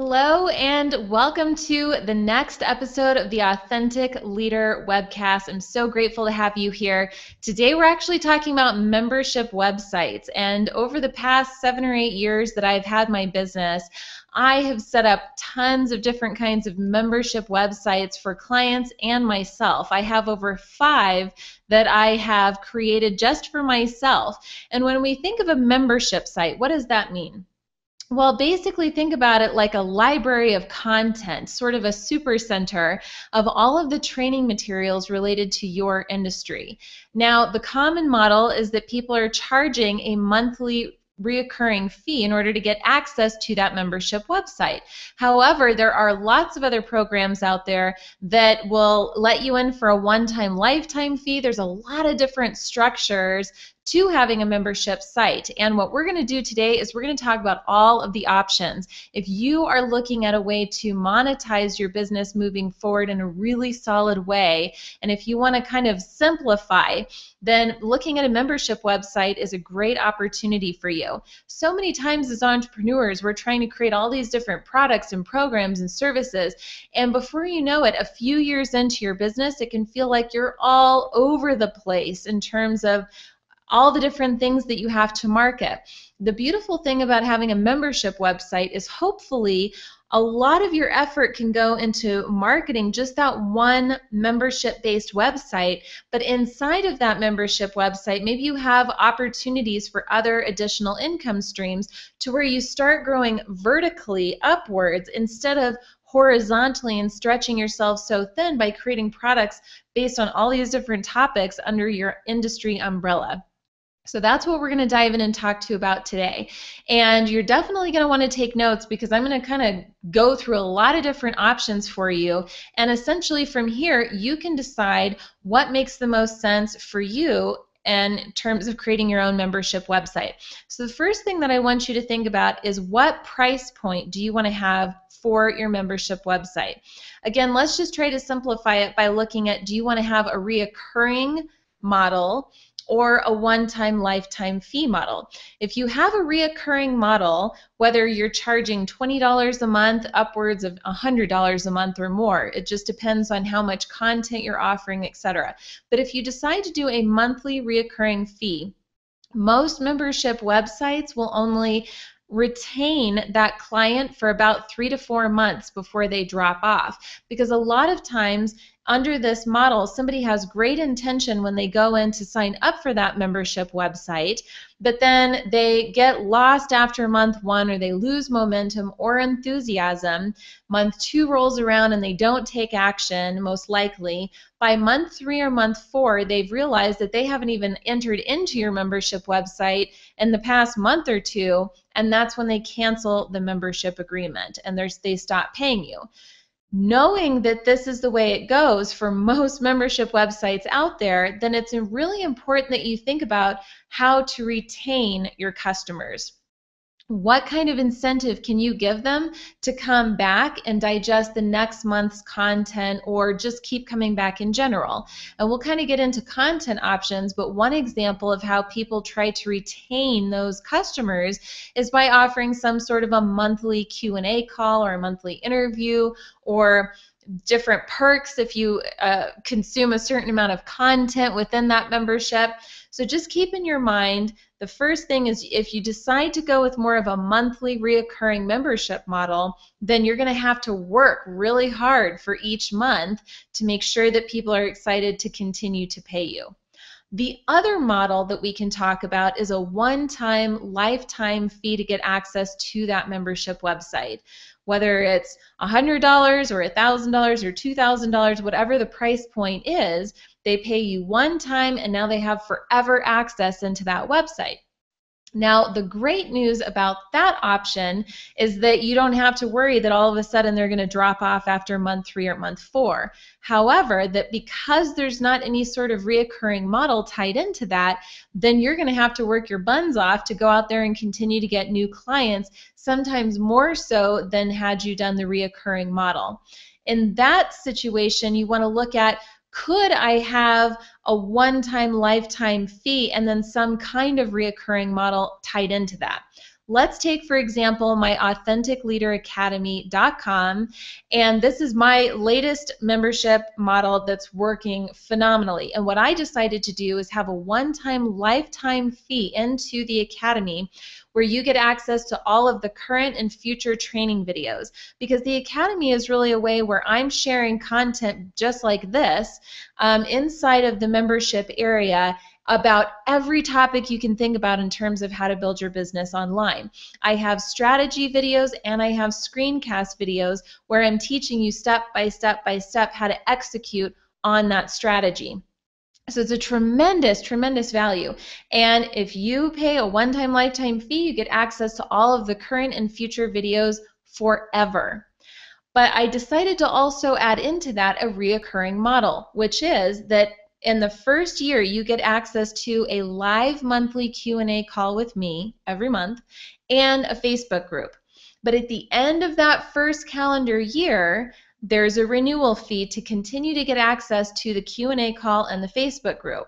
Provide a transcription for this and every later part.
Hello and welcome to the next episode of the Authentic Leader webcast. I'm so grateful to have you here. Today we're actually talking about membership websites, and over the past 7 or 8 years that I've had my business, I have set up tons of different kinds of membership websites for clients and myself. I have over 5 that I have created just for myself. And when we think of a membership site, what does that mean? Well, basically think about it like a library of content, sort of a super center of all of the training materials related to your industry. Now, the common model is that people are charging a monthly reoccurring fee in order to get access to that membership website. However, there are lots of other programs out there that will let you in for a one-time lifetime fee. There's a lot of different structures to having a membership site. And what we're going to do today is we're going to talk about all of the options. If you are looking at a way to monetize your business moving forward in a really solid way, and if you want to kind of simplify, then looking at a membership website is a great opportunity for you. So many times as entrepreneurs, we're trying to create all these different products and programs and services, and before you know it, a few years into your business, it can feel like you're all over the place in terms of all the different things that you have to market. The beautiful thing about having a membership website is hopefully a lot of your effort can go into marketing just that one membership-based website, but inside of that membership website, maybe you have opportunities for other additional income streams to where you start growing vertically upwards instead of horizontally and stretching yourself so thin by creating products based on all these different topics under your industry umbrella. So that's what we're going to dive in and talk to you about today. And you're definitely going to want to take notes because I'm going to kind of go through a lot of different options for you. And essentially from here, you can decide what makes the most sense for you in terms of creating your own membership website. So the first thing that I want you to think about is what price point do you want to have for your membership website? Again, let's just try to simplify it by looking at, do you want to have a reoccurring model or a one-time lifetime fee model? If you have a reoccurring model, whether you're charging $20 a month, upwards of $100 a month or more, it just depends on how much content you're offering, etc. But if you decide to do a monthly reoccurring fee, most membership websites will only retain that client for about 3 to 4 months before they drop off, because a lot of times under this model, somebody has great intention when they go in to sign up for that membership website, but then they get lost after month 1, or they lose momentum or enthusiasm. Month 2 rolls around and they don't take action, most likely. By month 3 or month 4, they've realized that they haven't even entered into your membership website in the past month or 2, and that's when they cancel the membership agreement and they stop paying you. Knowing that this is the way it goes for most membership websites out there, then it's really important that you think about how to retain your customers. What kind of incentive can you give them to come back and digest the next month's content, or just keep coming back in general? And we'll kind of get into content options, but one example of how people try to retain those customers is by offering some sort of a monthly Q&A call or a monthly interview, or different perks if you consume a certain amount of content within that membership. So just keep in your mind, the first thing is, if you decide to go with more of a monthly reoccurring membership model, then you're going to have to work really hard for each month to make sure that people are excited to continue to pay you. The other model that we can talk about is a one-time lifetime fee to get access to that membership website. Whether it's $100 or $1,000 or $2,000, whatever the price point is, they pay you one time and now they have forever access into that website. Now, the great news about that option is that you don't have to worry that all of a sudden they're going to drop off after month 3 or month 4. However, that because there's not any sort of reoccurring model tied into that, then you're going to have to work your buns off to go out there and continue to get new clients, sometimes more so than had you done the reoccurring model. In that situation, you want to look at, could I have a one-time lifetime fee and then some kind of reoccurring model tied into that? Let's take, for example, my authenticleaderacademy.com, and this is my latest membership model that's working phenomenally. And what I decided to do is have a one-time lifetime fee into the academy where you get access to all of the current and future training videos, because the academy is really a way where I'm sharing content just like this inside of the membership area about every topic you can think about in terms of how to build your business online. I have strategy videos and I have screencast videos where I'm teaching you step by step by step how to execute on that strategy. So it's a tremendous, tremendous value. And if you pay a one-time lifetime fee, you get access to all of the current and future videos forever. But I decided to also add into that a reoccurring model, which is that in the first year, you get access to a live monthly Q&A call with me every month and a Facebook group. But at the end of that first calendar year, there's a renewal fee to continue to get access to the Q&A call and the Facebook group.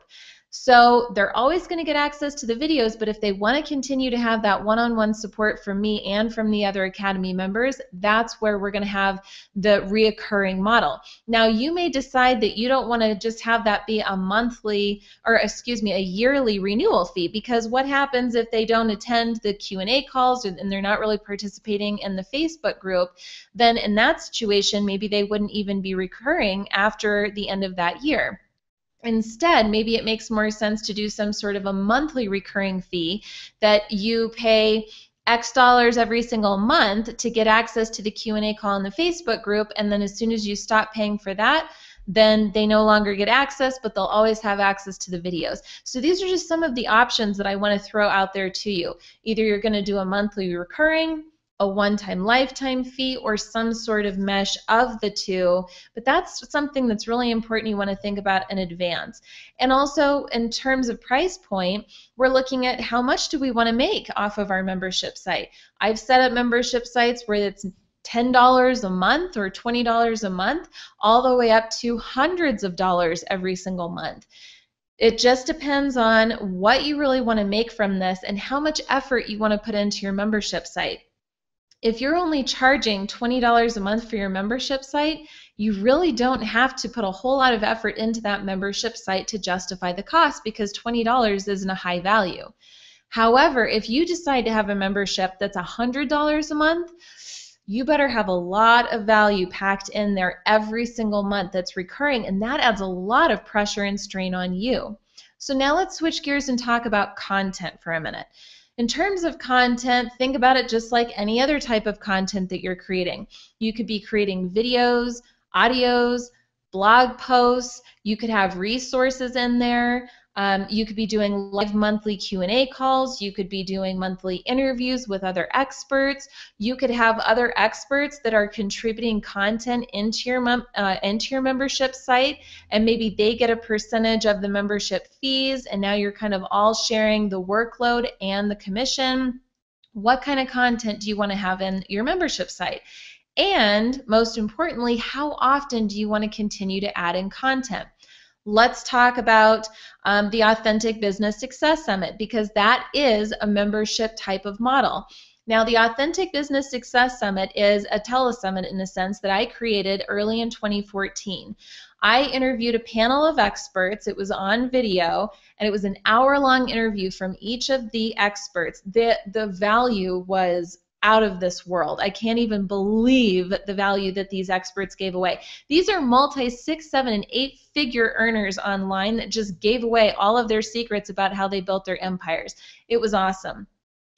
So they're always going to get access to the videos, but if they want to continue to have that one-on-one support from me and from the other Academy members, that's where we're going to have the reoccurring model. Now, you may decide that you don't want to just have that be a monthly, or excuse me, a yearly renewal fee, because what happens if they don't attend the Q&A calls and they're not really participating in the Facebook group? Then in that situation, maybe they wouldn't even be recurring after the end of that year. Instead, maybe it makes more sense to do some sort of a monthly recurring fee that you pay X dollars every single month to get access to the Q&A call in the Facebook group, and then as soon as you stop paying for that, then they no longer get access, but they'll always have access to the videos. So these are just some of the options that I want to throw out there to you. Either you're going to do a monthly recurring, a one-time lifetime fee, or some sort of mesh of the two, but that's something that's really important you want to think about in advance. And also in terms of price point, we're looking at how much do we want to make off of our membership site. I've set up membership sites where it's $10 a month or $20 a month, all the way up to hundreds of dollars every single month. It just depends on what you really want to make from this and how much effort you want to put into your membership site. If you're only charging $20 a month for your membership site, you really don't have to put a whole lot of effort into that membership site to justify the cost, because $20 isn't a high value. However, if you decide to have a membership that's $100 a month, you better have a lot of value packed in there every single month that's recurring, and that adds a lot of pressure and strain on you. So now let's switch gears and talk about content for a minute. In terms of content, think about it just like any other type of content that you're creating. You could be creating videos, audios, blog posts. You could have resources in there. You could be doing live monthly Q&A calls. You could be doing monthly interviews with other experts. You could have other experts that are contributing content into your membership site, and maybe they get a percentage of the membership fees, and now you're kind of all sharing the workload and the commission. What kind of content do you want to have in your membership site? And most importantly, how often do you want to continue to add in content? Let's talk about the Authentic Business Success Summit, because that is a membership type of model. Now, the Authentic Business Success Summit is a telesummit in a sense that I created early in 2014. I interviewed a panel of experts. It was on video, and it was an hour-long interview from each of the experts. The value was out of this world. I can't even believe the value that these experts gave away. These are multi 6, 7, and 8-figure earners online that just gave away all of their secrets about how they built their empires. It was awesome.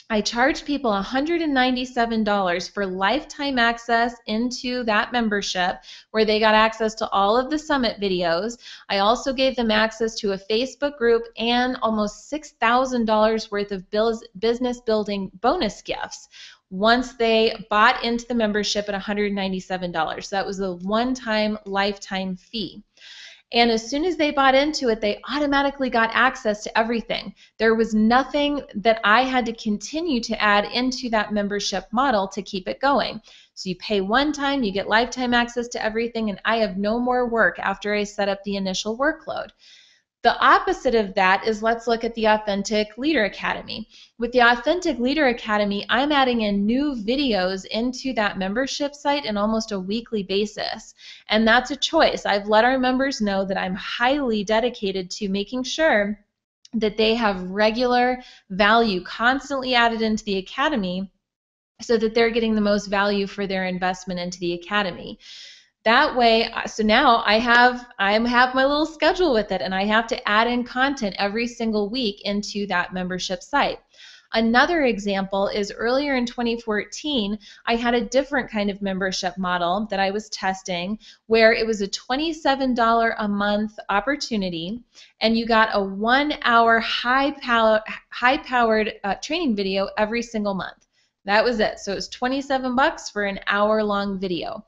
I charged people $197 for lifetime access into that membership, where they got access to all of the summit videos. I also gave them access to a Facebook group and almost $6,000 worth of business building bonus gifts once they bought into the membership at $197. So that was a one-time lifetime fee. And as soon as they bought into it, they automatically got access to everything. There was nothing that I had to continue to add into that membership model to keep it going. So you pay one time, you get lifetime access to everything, and I have no more work after I set up the initial workload. The opposite of that is, let's look at the Authentic Leader Academy. With the Authentic Leader Academy, I'm adding in new videos into that membership site on almost a weekly basis. And that's a choice. I've let our members know that I'm highly dedicated to making sure that they have regular value constantly added into the academy so that they're getting the most value for their investment into the academy. That way, so now I have my little schedule with it, and I have to add in content every single week into that membership site. Another example is earlier in 2014, I had a different kind of membership model that I was testing where it was a $27 a month opportunity, and you got a 1-hour high-powered training video every single month. That was it. So it was $27 for an hour-long video.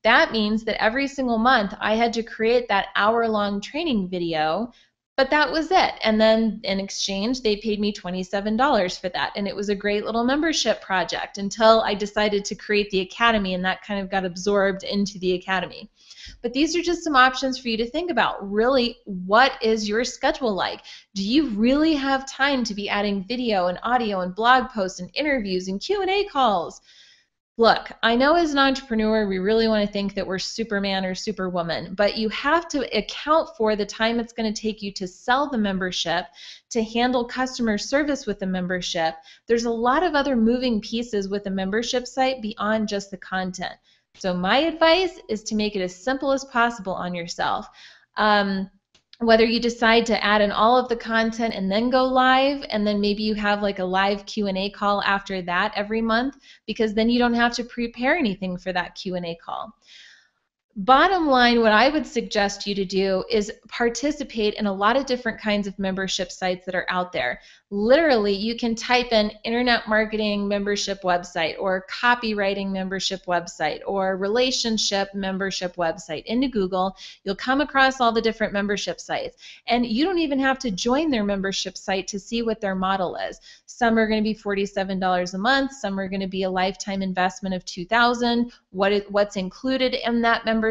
That means that every single month I had to create that hour-long training video, but that was it. And then in exchange, they paid me $27 for that. And it was a great little membership project until I decided to create the academy, and that kind of got absorbed into the academy. But these are just some options for you to think about. Really, what is your schedule like? Do you really have time to be adding video and audio and blog posts and interviews and Q&A calls? Look, I know as an entrepreneur, we really want to think that we're Superman or Superwoman, but you have to account for the time it's going to take you to sell the membership, to handle customer service with the membership. There's a lot of other moving pieces with a membership site beyond just the content. So my advice is to make it as simple as possible on yourself. Whether you decide to add in all of the content and then go live, and then maybe you have like a live Q&A call after that every month, because then you don't have to prepare anything for that Q&A call. Bottom line, what I would suggest you to do is participate in a lot of different kinds of membership sites that are out there. Literally, you can type in internet marketing membership website, or copywriting membership website, or relationship membership website into Google. You'll come across all the different membership sites, and you don't even have to join their membership site to see what their model is. Some are going to be $47 a month. Some are going to be a lifetime investment of $2,000. What's included in that membership?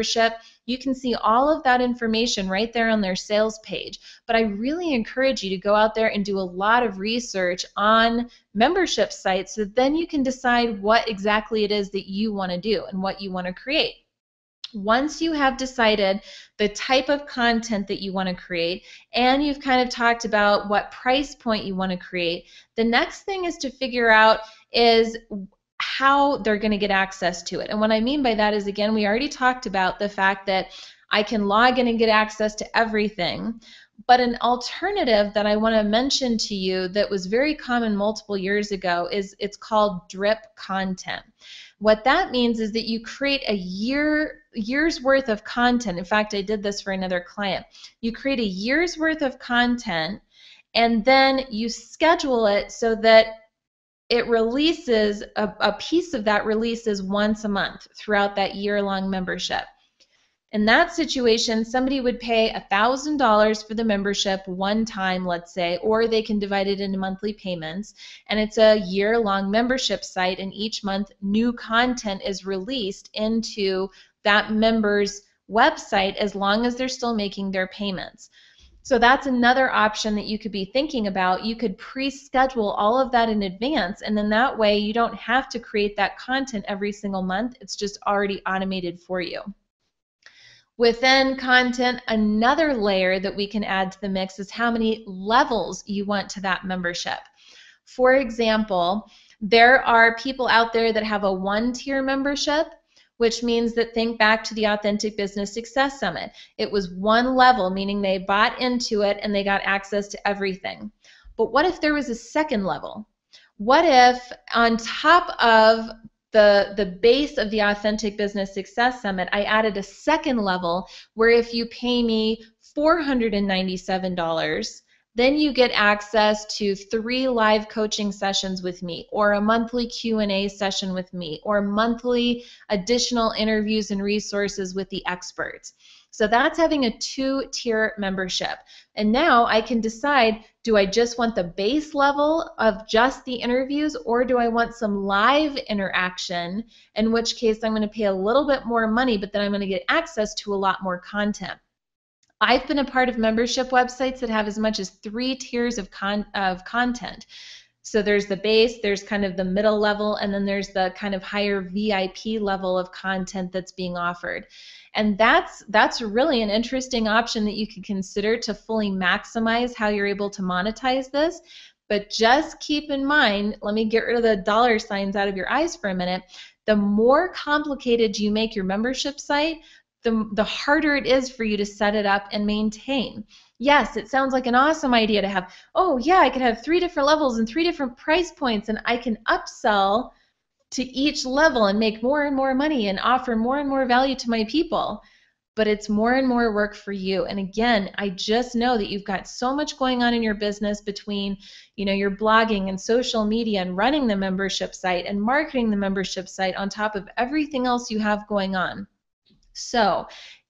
You can see all of that information right there on their sales page. But I really encourage you to go out there and do a lot of research on membership sites, so then you can decide what exactly it is that you want to do and what you want to create. Once you have decided the type of content that you want to create, and you've kind of talked about what price point you want to create, the next thing is to figure out is how they're going to get access to it. And what I mean by that is, again, we already talked about the fact that I can log in and get access to everything. But an alternative that I want to mention to you that was very common multiple years ago is it's called drip content. What that means is that you create a year's worth of content. In fact, I did this for another client. You create a year's worth of content, and then you schedule it so that it releases, a piece of that releases once a month throughout that year-long membership. In that situation, somebody would pay $1,000 for the membership one time, let's say, or they can divide it into monthly payments, and it's a year-long membership site, and each month new content is released into that member's website as long as they're still making their payments. So that's another option that you could be thinking about. You could pre-schedule all of that in advance, and then that way you don't have to create that content every single month. It's just already automated for you. Within content, another layer that we can add to the mix is how many levels you want to that membership. For example, there are people out there that have a 1-tier membership, which means that, think back to the Authentic Business Success Summit. It was one level, meaning they bought into it and they got access to everything. But what if there was a second level? What if on top of the base of the Authentic Business Success Summit, I added a second level where if you pay me $497, then you get access to 3 live coaching sessions with me, or a monthly Q&A session with me, or monthly additional interviews and resources with the experts. So that's having a 2-tier membership. And now I can decide, do I just want the base level of just the interviews, or do I want some live interaction, in which case I'm going to pay a little bit more money, but then I'm going to get access to a lot more content. I've been a part of membership websites that have as much as 3 tiers of content. So there's the base, there's kind of the middle level, and then there's the kind of higher VIP level of content that's being offered. And that's really an interesting option that you could consider to fully maximize how you're able to monetize this. But just keep in mind, let me get rid of the dollar signs out of your eyes for a minute. The more complicated you make your membership site, the harder it is for you to set it up and maintain. Yes, it sounds like an awesome idea to have, oh yeah, I could have 3 different levels and 3 different price points, and I can upsell to each level and make more and more money and offer more and more value to my people. But it's more and more work for you. And again, I just know that you've got so much going on in your business between, your blogging and social media and running the membership site and marketing the membership site on top of everything else you have going on. So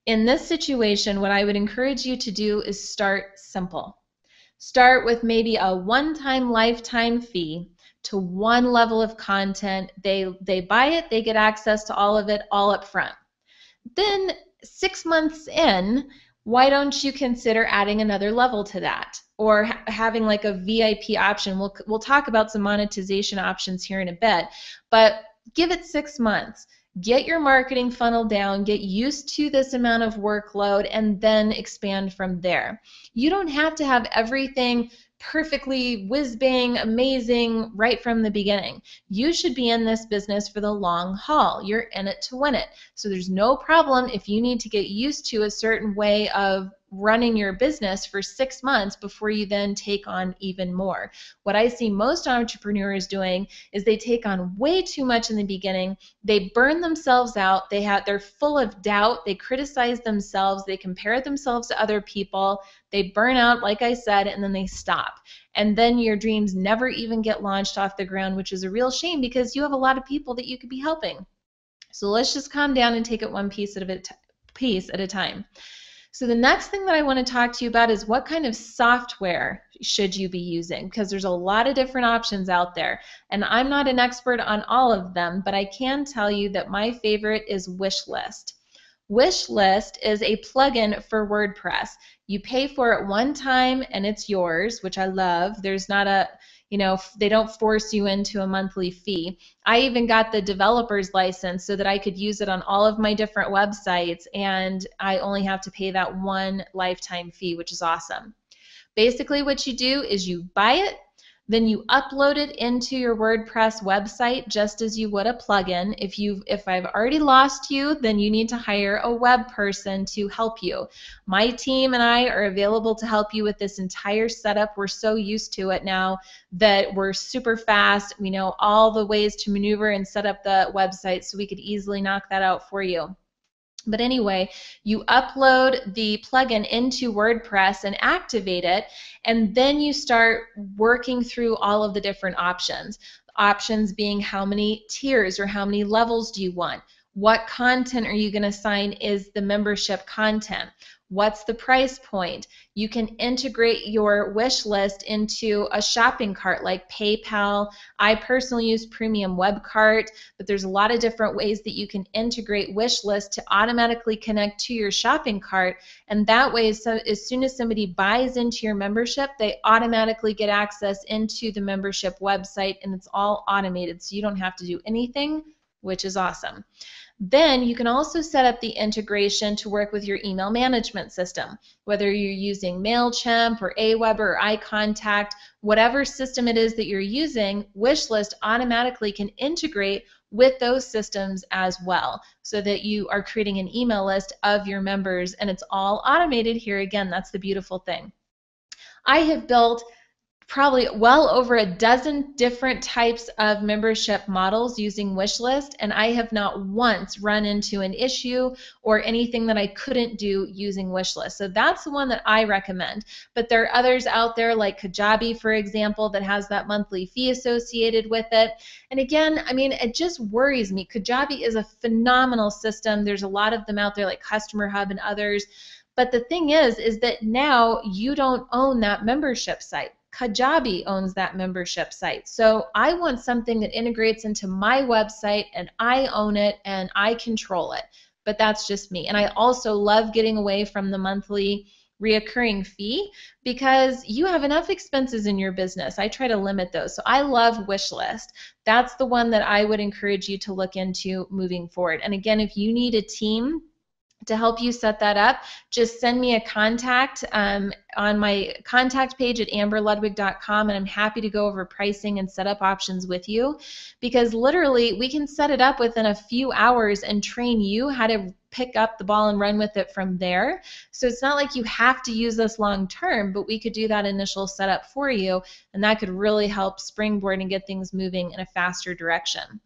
in this situation, what I would encourage you to do is start simple. Start with maybe a one-time lifetime fee to one level of content. They buy it, they get access to all of it all up front. Then 6 months in, why don't you consider adding another level to that, or having like a VIP option? We'll talk about some monetization options here in a bit, but give it 6 months. Get your marketing funnel down, get used to this amount of workload, and then expand from there. You don't have to have everything perfectly whiz-bang amazing right from the beginning. You should be in this business for the long haul. You're in it to win it. So there's no problem if you need to get used to a certain way of running your business for 6 months before you then take on even more. What I see most entrepreneurs doing is they take on way too much in the beginning. They burn themselves out. They're full of doubt. They criticize themselves. They compare themselves to other people. They burn out, like I said, and then they stop. And then your dreams never even get launched off the ground, which is a real shame because you have a lot of people that you could be helping. So let's just calm down and take it one piece at a time. So the next thing that I want to talk to you about is what kind of software should you be using, because there's a lot of different options out there. And I'm not an expert on all of them, but I can tell you that my favorite is Wishlist. Wishlist is a plugin for WordPress. You pay for it one time and it's yours, which I love. There's not a, they don't force you into a monthly fee. I even got the developer's license so that I could use it on all of my different websites, and I only have to pay that one lifetime fee, which is awesome. Basically what you do is you buy it, then you upload it into your WordPress website just as you would a plugin. If I've already lost you, then you need to hire a web person to help you. My team and I are available to help you with this entire setup. We're so used to it now that we're super fast. We know all the ways to maneuver and set up the website, so we could easily knock that out for you. But anyway, you upload the plugin into WordPress and activate it, and then you start working through all of the different options. Options being how many tiers or how many levels do you want? What content are you going to assign is the membership content? What's the price point? You can integrate your wish list into a shopping cart like PayPal. I personally use Premium Web Cart, but there's a lot of different ways that you can integrate wish list to automatically connect to your shopping cart. And that way, so as soon as somebody buys into your membership, they automatically get access into the membership website, and it's all automated, so you don't have to do anything, which is awesome. Then you can also set up the integration to work with your email management system, whether you're using MailChimp or Aweber or iContact, whatever system it is that you're using, Wishlist automatically can integrate with those systems as well, so that you are creating an email list of your members, and it's all automated here. Again, that's the beautiful thing. I have built probably well over a dozen different types of membership models using Wishlist, and I have not once run into an issue or anything that I couldn't do using Wishlist. So that's the one that I recommend. But there are others out there like Kajabi, for example, that has that monthly fee associated with it. And again, I mean, it just worries me. Kajabi is a phenomenal system. There's a lot of them out there like Customer Hub and others. But the thing is that now you don't own that membership site. Kajabi owns that membership site. So I want something that integrates into my website, and I own it and I control it. But that's just me. And I also love getting away from the monthly reoccurring fee because you have enough expenses in your business. I try to limit those. So I love wishlist. That's the one that I would encourage you to look into moving forward. And again, if you need a team to help you set that up, just send me a contact on my contact page at amberludwig.com, and I'm happy to go over pricing and set up options with you, because literally we can set it up within a few hours and train you how to pick up the ball and run with it from there. So it's not like you have to use this long term, but we could do that initial setup for you, and that could really help springboard and get things moving in a faster direction.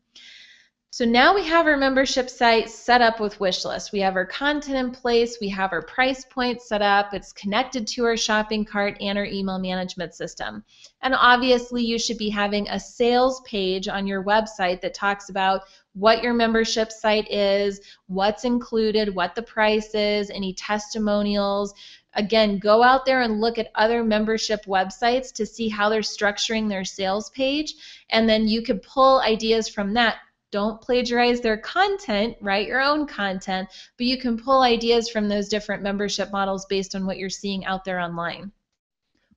So now we have our membership site set up with wishlist. We have our content in place. We have our price point set up. It's connected to our shopping cart and our email management system. And obviously you should be having a sales page on your website that talks about what your membership site is, what's included, what the price is, any testimonials. Again, go out there and look at other membership websites to see how they're structuring their sales page, and then you could pull ideas from that. Don't plagiarize their content, write your own content, but you can pull ideas from those different membership models based on what you're seeing out there online.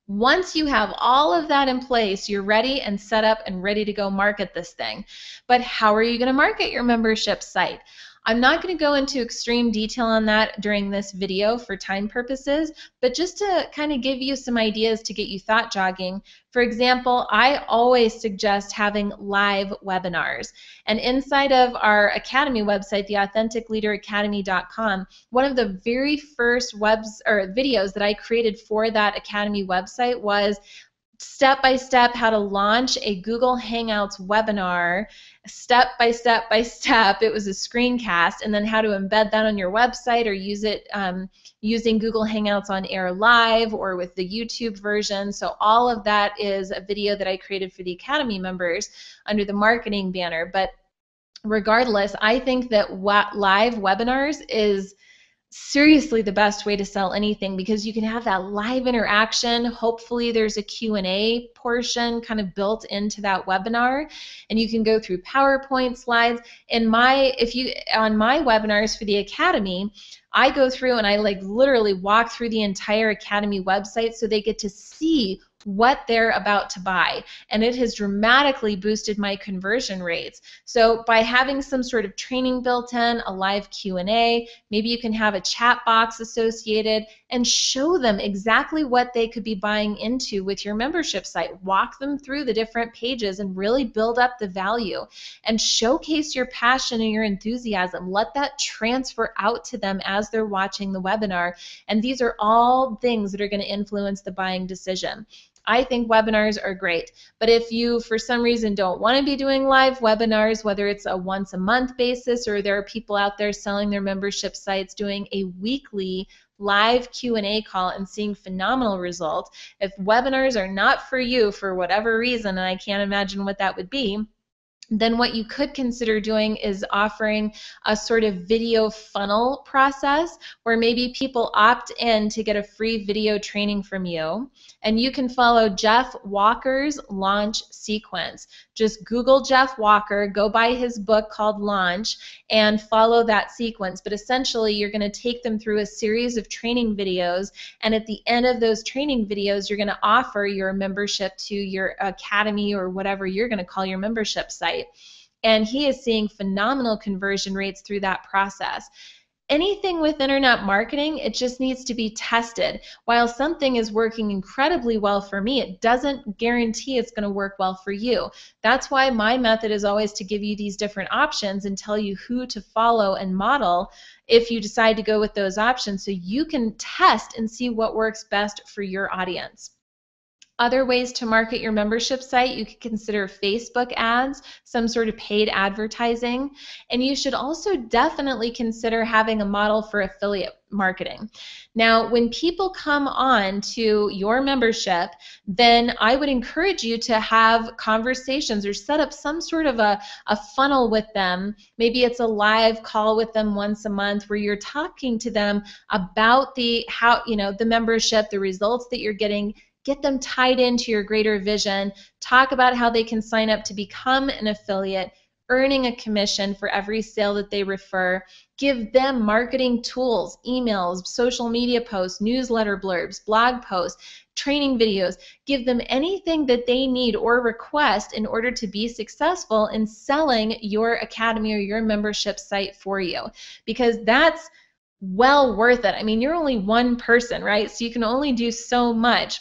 Once you have all of that in place, you're ready and set up and ready to go market this thing. But how are you going to market your membership site? I'm not going to go into extreme detail on that during this video for time purposes, but just to kind of give you some ideas to get you thought jogging. For example, I always suggest having live webinars. And inside of our Academy website, theauthenticleaderacademy.com, one of the very first videos that I created for that Academy website was step-by-step how to launch a Google Hangouts webinar, step by step by step. It was a screencast, and then how to embed that on your website or use it using Google Hangouts on Air Live or with the YouTube version. So all of that is a video that I created for the Academy members under the marketing banner. But regardless, I think that live webinars is seriously the best way to sell anything, because you can have that live interaction. Hopefully there's a Q&A portion kind of built into that webinar, and you can go through PowerPoint slides. On my webinars for the Academy, I go through and I literally walk through the entire Academy website so they get to see what they're about to buy, and it has dramatically boosted my conversion rates. So by having some sort of training built in, a live Q&A, maybe you can have a chat box associated and show them exactly what they could be buying into with your membership site. Walk them through the different pages and really build up the value and showcase your passion and your enthusiasm. Let that transfer out to them as they're watching the webinar, and these are all things that are going to influence the buying decision. I think webinars are great, but if you for some reason don't want to be doing live webinars, whether it's a once a month basis or there are people out there selling their membership sites doing a weekly live Q&A call and seeing phenomenal results, if webinars are not for you for whatever reason, and I can't imagine what that would be, then what you could consider doing is offering a sort of video funnel process where maybe people opt in to get a free video training from you, and you can follow Jeff Walker's launch sequence. Just Google Jeff Walker, go buy his book called Launch, and follow that sequence. But essentially, you're going to take them through a series of training videos, and at the end of those training videos, you're going to offer your membership to your academy or whatever you're going to call your membership site. And he is seeing phenomenal conversion rates through that process. Anything with internet marketing, it just needs to be tested. While something is working incredibly well for me, it doesn't guarantee it's going to work well for you. That's why my method is always to give you these different options and tell you who to follow and model if you decide to go with those options, so you can test and see what works best for your audience. Other ways to market your membership site, you could consider Facebook ads, some sort of paid advertising, and you should also definitely consider having a model for affiliate marketing. Now, when people come on to your membership, then I would encourage you to have conversations or set up some sort of a funnel with them. Maybe it's a live call with them once a month where you're talking to them about the membership, the results that you're getting. Get them tied into your greater vision. Talk about how they can sign up to become an affiliate. earning a commission for every sale that they refer. Give them marketing tools, emails, social media posts, newsletter blurbs, blog posts, training videos. Give them anything that they need or request in order to be successful in selling your academy or your membership site for you, because that's well worth it. I mean, you're only one person, right? So you can only do so much.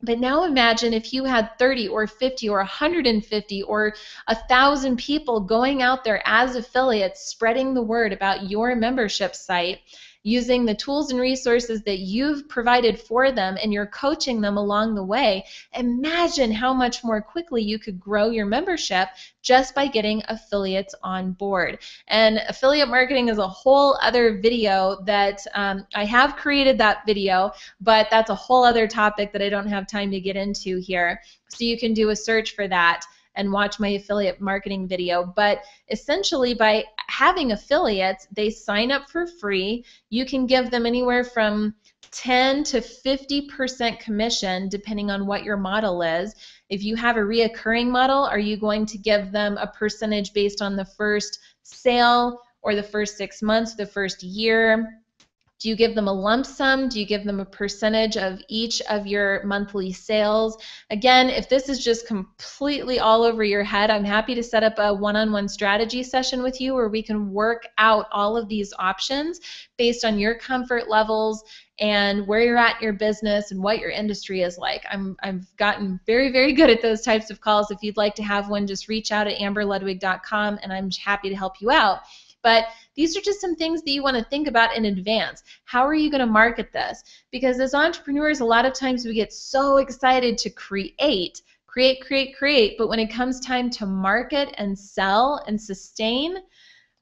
But now imagine if you had 30 or 50 or 150 or 1,000 people going out there as affiliates, spreading the word about your membership site, using the tools and resources that you've provided for them, and you're coaching them along the way. Imagine how much more quickly you could grow your membership just by getting affiliates on board. And affiliate marketing is a whole other video that I have created that video, but that's a whole other topic that I don't have time to get into here. So you can do a search for that and watch my affiliate marketing video. But essentially, by having affiliates, they sign up for free. You can give them anywhere from 10 to 50% commission depending on what your model is. If you have a reoccurring model, are you going to give them a percentage based on the first sale or the first 6 months, the first year? Do you give them a lump sum? Do you give them a percentage of each of your monthly sales? Again, if this is just completely all over your head, I'm happy to set up a one-on-one strategy session with you where we can work out all of these options based on your comfort levels and where you're at in your business and what your industry is like. I've gotten very, very good at those types of calls. If you'd like to have one, just reach out at amberludwig.com and I'm happy to help you out. But these are just some things that you want to think about in advance. How are you going to market this? Because as entrepreneurs, a lot of times we get so excited to create, but when it comes time to market and sell and sustain,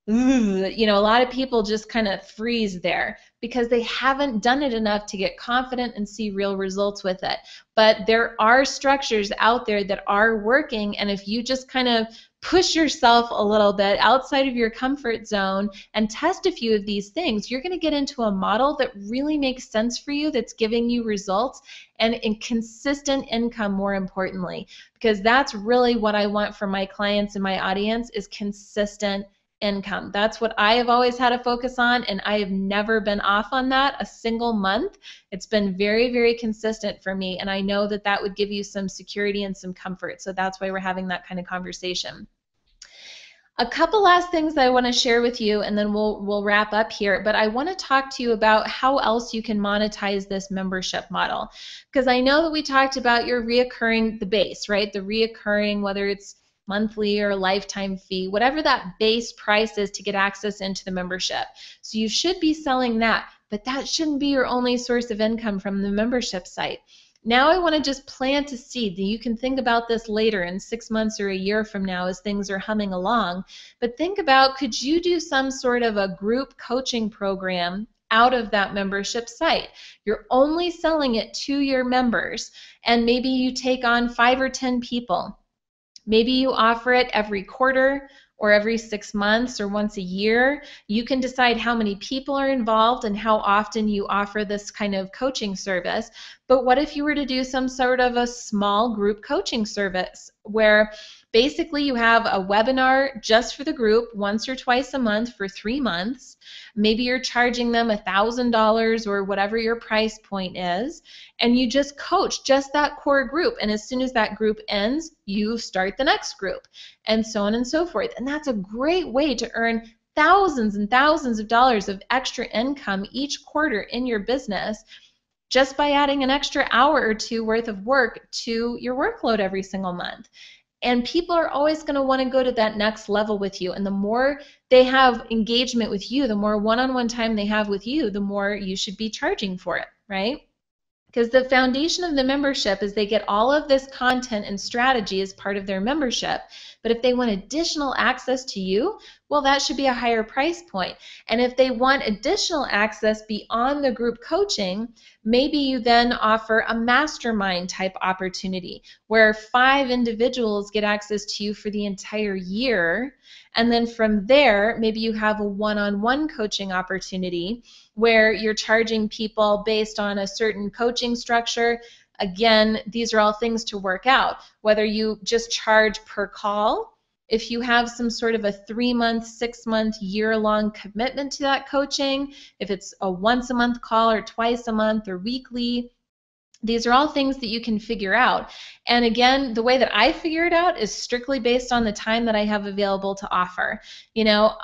a lot of people just kind of freeze there because they haven't done it enough to get confident and see real results with it. But there are structures out there that are working, and if you just kind of push yourself a little bit outside of your comfort zone and test a few of these things, you're going to get into a model that really makes sense for you, that's giving you results and in consistent income, more importantly, because that's really what I want for my clients and my audience is consistent income. That's what I have always had a focus on, and I have never been off on that a single month. It's been very, very consistent for me, and I know that that would give you some security and some comfort. So that's why we're having that kind of conversation. A couple last things I want to share with you, and then we'll wrap up here. But I want to talk to you about how else you can monetize this membership model, because I know that we talked about your reoccurring, the base, right? The reoccurring, whether it's monthly or lifetime fee, whatever that base price is to get access into the membership. So you should be selling that, but that shouldn't be your only source of income from the membership site. Now I want to just plant a seed that you can think about this later in 6 months or a year from now as things are humming along. But think about, could you do some sort of a group coaching program out of that membership site? You're only selling it to your members, and maybe you take on 5 or 10 people. Maybe you offer it every quarter or every 6 months or once a year. You can decide how many people are involved and how often you offer this kind of coaching service. But what if you were to do some sort of a small group coaching service where basically you have a webinar just for the group once or twice a month for 3 months. Maybe you're charging them $1,000 or whatever your price point is, and you just coach just that core group. And as soon as that group ends, you start the next group, and so on and so forth. And that's a great way to earn thousands and thousands of dollars of extra income each quarter in your business, just by adding an extra hour or two worth of work to your workload every single month. And people are always going to want to go to that next level with you. And the more they have engagement with you, the more one-on-one time they have with you, the more you should be charging for it, right? Because the foundation of the membership is they get all of this content and strategy as part of their membership. But if they want additional access to you, well, that should be a higher price point. And if they want additional access beyond the group coaching, maybe you then offer a mastermind type opportunity where 5 individuals get access to you for the entire year. And then from there, maybe you have a one-on-one coaching opportunity where you're charging people based on a certain coaching structure. Again, these are all things to work out. Whether you just charge per call, If you have some sort of a 3-month, 6-month, year-long commitment to that coaching, if it's a once a month call or twice a month or weekly, these are all things that you can figure out. And again, the way that I figure it out is strictly based on the time that I have available to offer. You know,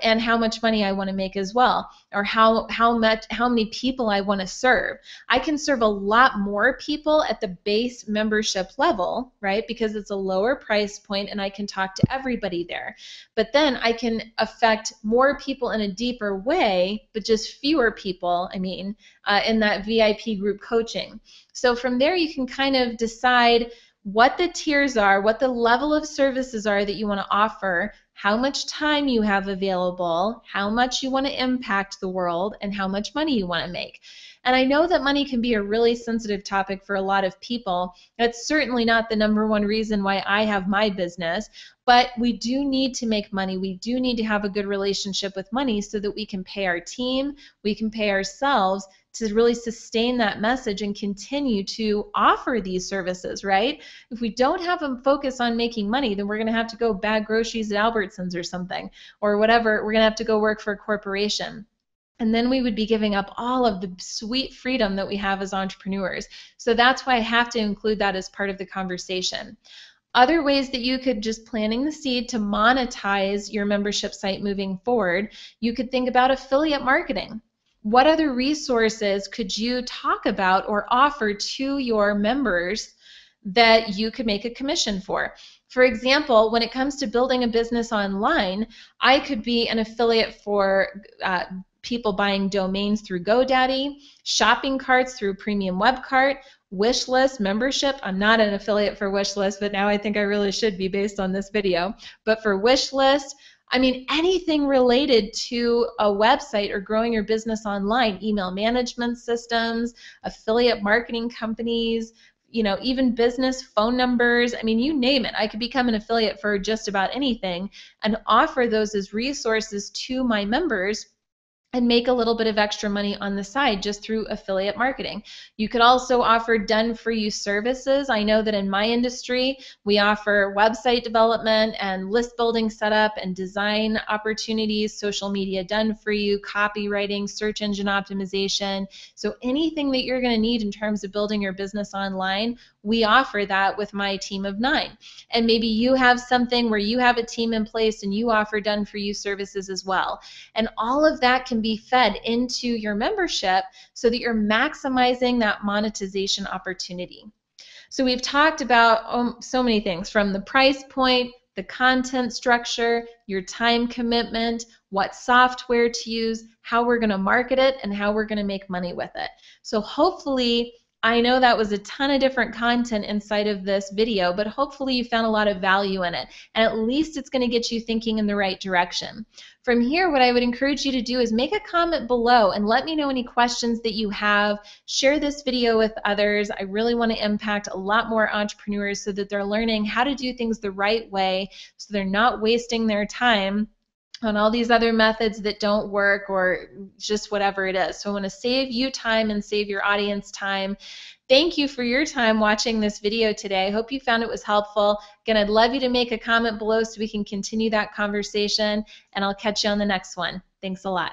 and how much money I want to make as well, or how many people I want to serve. I can serve a lot more people at the base membership level, right? Because it's a lower price point and I can talk to everybody there. But then I can affect more people in a deeper way, but just fewer people, in that VIP group coaching. So from there, you can kind of decide what the tiers are, what the level of services are that you want to offer, how much time you have available, how much you want to impact the world, and how much money you want to make. And I know that money can be a really sensitive topic for a lot of people. That's certainly not the #1 reason why I have my business, but we do need to make money. We do need to have a good relationship with money so that we can pay our team, we can pay ourselves to really sustain that message and continue to offer these services, right? If we don't have them focus on making money, then we're going to have to go bag groceries at Albertsons or something, or whatever. We're going to have to go work for a corporation. And then we would be giving up all of the sweet freedom that we have as entrepreneurs. So that's why I have to include that as part of the conversation. Other ways that you could just planting the seed to monetize your membership site moving forward, you could think about affiliate marketing. What other resources could you talk about or offer to your members that you could make a commission for? For example, when it comes to building a business online, I could be an affiliate for people buying domains through GoDaddy, shopping carts through Premium Webcart, wishlist membership. I'm not an affiliate for wishlist, but now I think I really should be based on this video. But for wishlist, anything related to a website or growing your business online, email management systems, affiliate marketing companies, even business phone numbers, you name it. I could become an affiliate for just about anything and offer those as resources to my members and make a little bit of extra money on the side just through affiliate marketing. You could also offer done-for-you services. I know that in my industry, we offer website development and list building setup and design opportunities, social media done for you, copywriting, search engine optimization. So anything that you're going to need in terms of building your business online, we offer that with my team of 9. And maybe you have something where you have a team in place and you offer done-for-you services as well. And all of that can be fed into your membership so that you're maximizing that monetization opportunity. So we've talked about so many things, from the price point, the content structure, your time commitment, what software to use, how we're going to market it, and how we're going to make money with it. So hopefully, I know that was a ton of different content inside of this video, but hopefully you found a lot of value in it, and at least it's going to get you thinking in the right direction. From here, what I would encourage you to do is make a comment below and let me know any questions that you have. Share this video with others. I really want to impact a lot more entrepreneurs so that they're learning how to do things the right way, so they're not wasting their time on all these other methods that don't work, or just whatever it is. So I want to save you time and save your audience time. Thank you for your time watching this video today. I hope you found it was helpful. Again, I'd love you to make a comment below so we can continue that conversation, and I'll catch you on the next one. Thanks a lot.